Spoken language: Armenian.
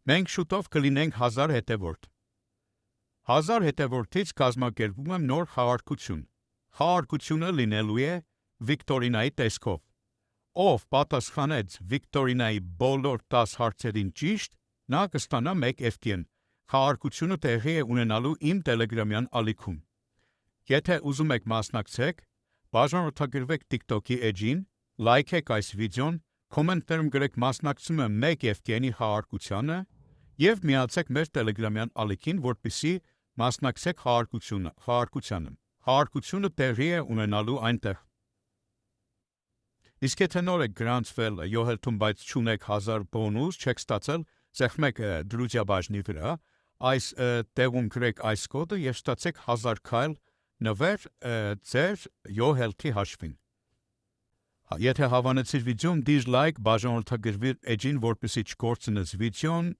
Մենք շուտով կլինենք 1000 հետևորդ։ 1000 հետևորդից կազմակերպում եմ նոր խաղարկություն։ Խաղարկությունը լինելու է Վիկտորինայի տեսքով։ Ով պատասխանեց Վիկտորինայի բոլոր 10 հարցերին ճիշտ, նա կստանա 1 FTN։ Խաղարկությունը տեղի է ունենալու իմ Telegram-յան ալիքում։ Եթե ուզում եք մասնակցեք, բաժանորդագրվեք TikTok-ի էջին, լայքեք այս վիդեոն, կոմենտներում գրեք մասնակցում եմ 1 FTN-ի խաղարկությանը և միացեք մեր Telegram-յան ալիքին, որպեսզի մասնակցեք խաղարկությանը։ Խաղարկությունը տեղի է ունենալու այնտեղ։ Իսկ եթե նոր եք գրանցվել յոհելթում, բայց չունեք 1000 բոնուս, չեք ստացել, ծեղմեք դրուժյա բաժնի վրա, այս տեղում գրեք այս կոդը և ստացեք 1000 քայլ նվեր ձեր յոհելթի հաշվին։ Եթե հավանեցիր վիդեոն, դիզլայք, բաժանորդագրվիր էջին, որպեսզի չկորցնես վիդեոն,